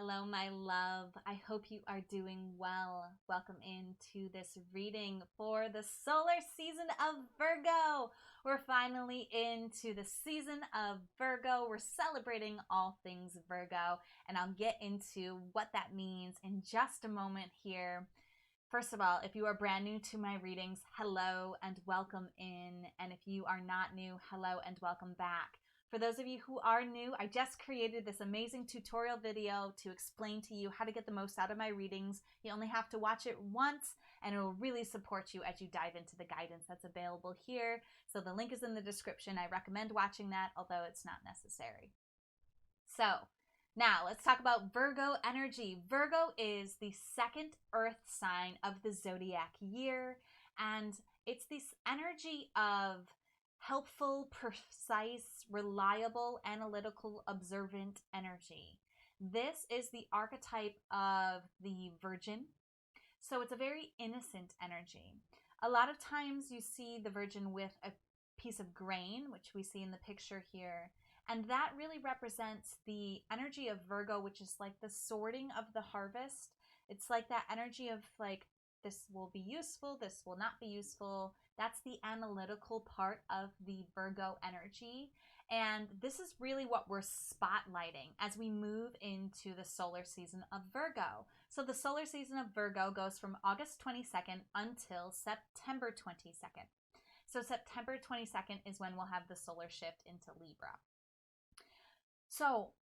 Hello, my love. I hope you are doing well. Welcome into this reading for the solar season of Virgo. We're finally into the season of Virgo. We're celebrating all things Virgo, and I'll get into what that means in just a moment here. First of all, if you are brand new to my readings, hello and welcome in. And if you are not new, hello and welcome back. For those of you who are new, I just created this amazing tutorial video to explain to you how to get the most out of my readings. You only have to watch it once and it will really support you as you dive into the guidance that's available here. So the link is in the description. I recommend watching that, although it's not necessary. So now let's talk about Virgo energy. Virgo is the second earth sign of the zodiac year, and it's this energy of helpful, precise, reliable, analytical, observant energy. This is the archetype of the Virgin. So it's a very innocent energy. A lot of times you see the Virgin with a piece of grain, which we see in the picture here. And that really represents the energy of Virgo, which is like the sorting of the harvest. It's like that energy of like, this will be useful, this will not be useful. That's the analytical part of the Virgo energy. And this is really what we're spotlighting as we move into the solar season of Virgo. So the solar season of Virgo goes from August 22nd until September 22nd. So September 22nd is when we'll have the solar shift into Libra. So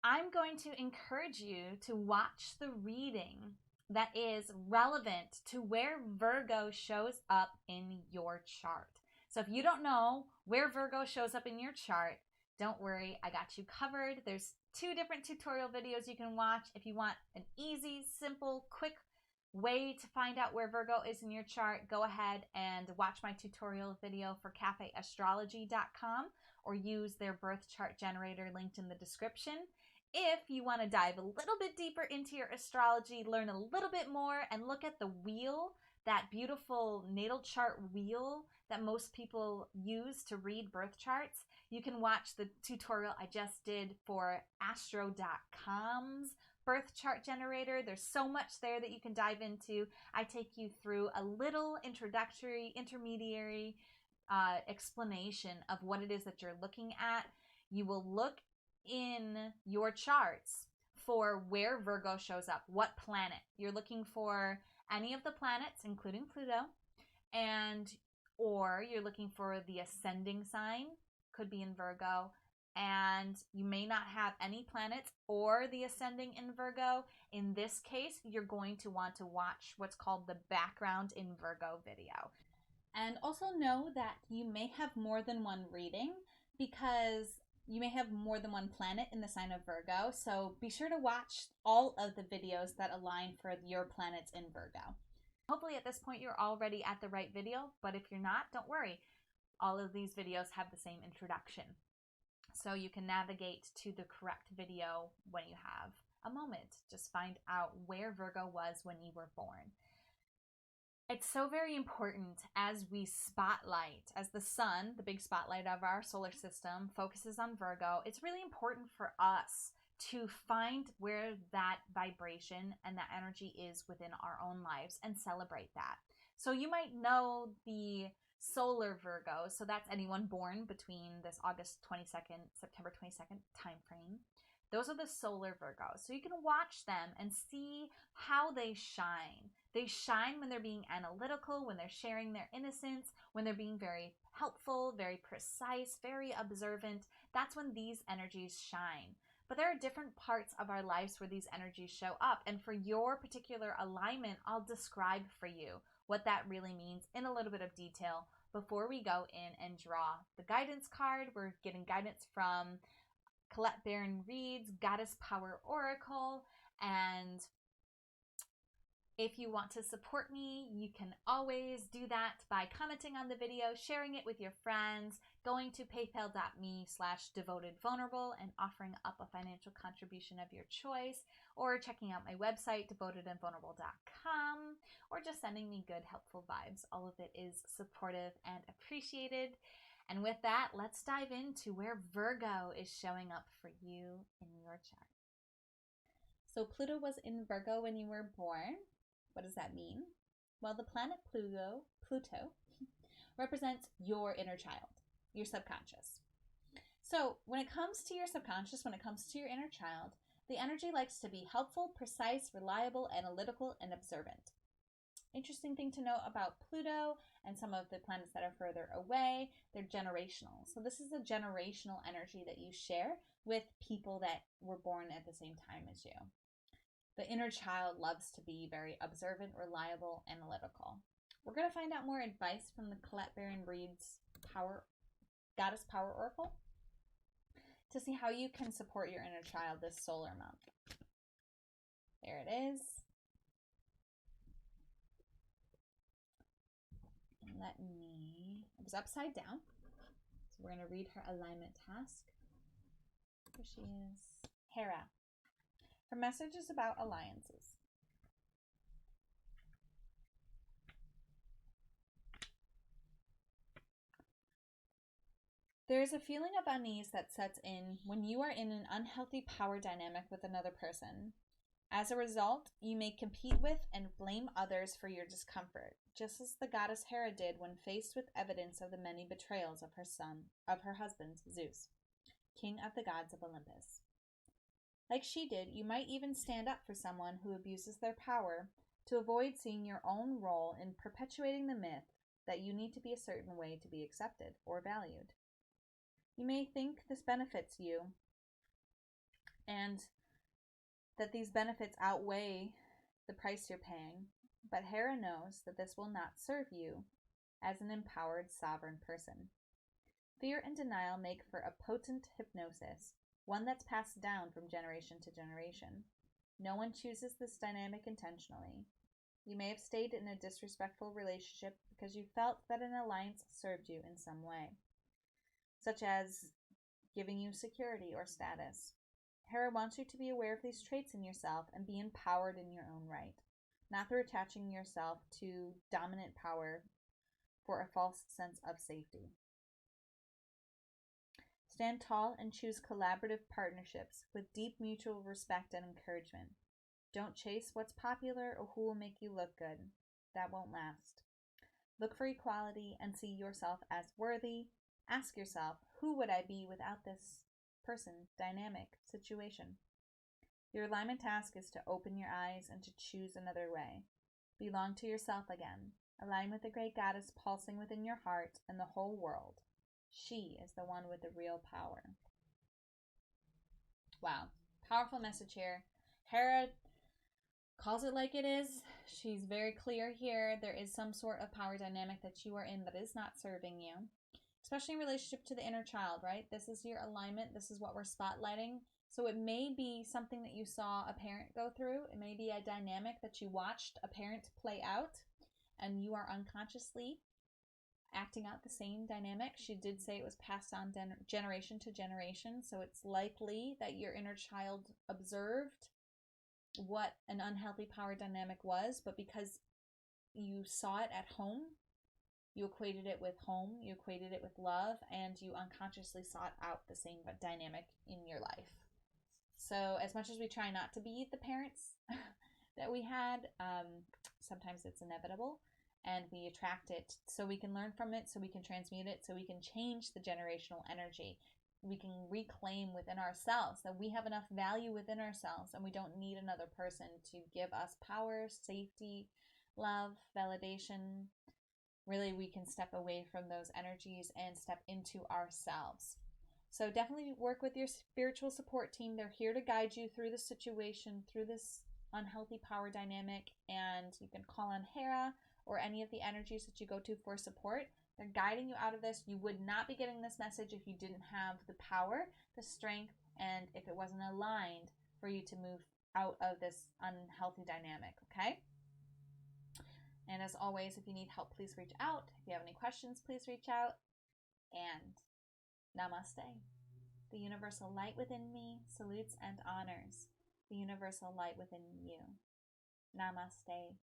I'm going to encourage you to watch the reading that is relevant to where Virgo shows up in your chart. So if you don't know where Virgo shows up in your chart, don't worry, I got you covered. There's 2 different tutorial videos you can watch. If you want an easy, simple, quick way to find out where Virgo is in your chart, go ahead and watch my tutorial video for cafeastrology.com or use their birth chart generator linked in the description. If you want to dive a little bit deeper into your astrology, learn a little bit more, and look at the wheel, that beautiful natal chart wheel that most people use to read birth charts, you can watch the tutorial I just did for astro.com's birth chart generator. There's so much there that you can dive into. I take you through a little introductory, intermediary explanation of what it is that you're looking at. You will look in your charts for where Virgo shows up, what planet. You're looking for any of the planets, including Pluto, or you're looking for the ascending sign, could be in Virgo, and you may not have any planets or the ascending in Virgo. In this case, you're going to want to watch what's called the background in Virgo video. And also know that you may have more than one reading because you may have more than one planet in the sign of Virgo. So be sure to watch all of the videos that align for your planets in Virgo. Hopefully at this point you're already at the right video, but if you're not, don't worry. All of these videos have the same introduction. So you can navigate to the correct video when you have a moment. Just find out where Virgo was when you were born. It's so very important as we spotlight, as the sun, the big spotlight of our solar system, focuses on Virgo, it's really important for us to find where that vibration and that energy is within our own lives and celebrate that. So you might know the solar Virgo, so that's anyone born between this August 22nd, September 22nd time frame. Those are the solar Virgos. So you can watch them and see how they shine. They shine when they're being analytical, when they're sharing their innocence, when they're being very helpful, very precise, very observant. That's when these energies shine. But there are different parts of our lives where these energies show up. And for your particular alignment, I'll describe for you what that really means in a little bit of detail before we go in and draw the guidance card. We're getting guidance from Colette Baron-Reid's Goddess Power Oracle, and if you want to support me, you can always do that by commenting on the video, sharing it with your friends, going to paypal.me/devotedvulnerable and offering up a financial contribution of your choice, or checking out my website, devotedandvulnerable.com, or just sending me good, helpful vibes. All of it is supportive and appreciated. And with that, let's dive into where Virgo is showing up for you in your chart. So Pluto was in Virgo when you were born. What does that mean? Well, the planet Pluto represents your inner child, your subconscious. So when it comes to your subconscious, when it comes to your inner child, the energy likes to be helpful, precise, reliable, analytical, and observant. Interesting thing to note about Pluto and some of the planets that are further away, they're generational. So this is a generational energy that you share with people that were born at the same time as you. The inner child loves to be very observant, reliable, analytical. We're going to find out more advice from the Colette Baron-Reid's Goddess Power Oracle to see how you can support your inner child this solar month. There it is. It was upside down. So we're going to read her alignment task. Here she is. Hera. Her message is about alliances. There is a feeling of unease that sets in when you are in an unhealthy power dynamic with another person. As a result, you may compete with and blame others for your discomfort, just as the goddess Hera did when faced with evidence of the many betrayals of her husband, Zeus, king of the gods of Olympus. Like she did, you might even stand up for someone who abuses their power to avoid seeing your own role in perpetuating the myth that you need to be a certain way to be accepted or valued. You may think this benefits you and that these benefits outweigh the price you're paying, but Hera knows that this will not serve you as an empowered sovereign person. Fear and denial make for a potent hypnosis, one that's passed down from generation to generation. No one chooses this dynamic intentionally. You may have stayed in a disrespectful relationship because you felt that an alliance served you in some way, such as giving you security or status. Hera wants you to be aware of these traits in yourself and be empowered in your own right, not through attaching yourself to dominant power for a false sense of safety. Stand tall and choose collaborative partnerships with deep mutual respect and encouragement. Don't chase what's popular or who will make you look good. That won't last. Look for equality and see yourself as worthy. Ask yourself, who would I be without this person, dynamic, situation? Your alignment task is to open your eyes and to choose another way. Belong to yourself again. Align with the great goddess pulsing within your heart and the whole world. She is the one with the real power. Wow. Powerful message here. Hera calls it like it is. She's very clear here. There is some sort of power dynamic that you are in that is not serving you, especially in relationship to the inner child, right? This is your alignment. This is what we're spotlighting. So it may be something that you saw a parent go through. It may be a dynamic that you watched a parent play out and you are unconsciously acting out the same dynamic. She did say it was passed on generation to generation, so it's likely that your inner child observed what an unhealthy power dynamic was, but because you saw it at home, you equated it with home, you equated it with love, and you unconsciously sought out the same dynamic in your life. So as much as we try not to be the parents that we had, sometimes it's inevitable. And we attract it so we can learn from it, so we can transmute it, so we can change the generational energy. We can reclaim within ourselves that we have enough value within ourselves and we don't need another person to give us power, safety, love, validation. Really, we can step away from those energies and step into ourselves. So definitely work with your spiritual support team. They're here to guide you through the situation, through this unhealthy power dynamic, and you can call on Hera or any of the energies that you go to for support. They're guiding you out of this. You would not be getting this message if you didn't have the power, the strength, and if it wasn't aligned for you to move out of this unhealthy dynamic, okay? And as always, if you need help, please reach out. If you have any questions, please reach out. And namaste. The universal light within me salutes and honors the universal light within you. Namaste.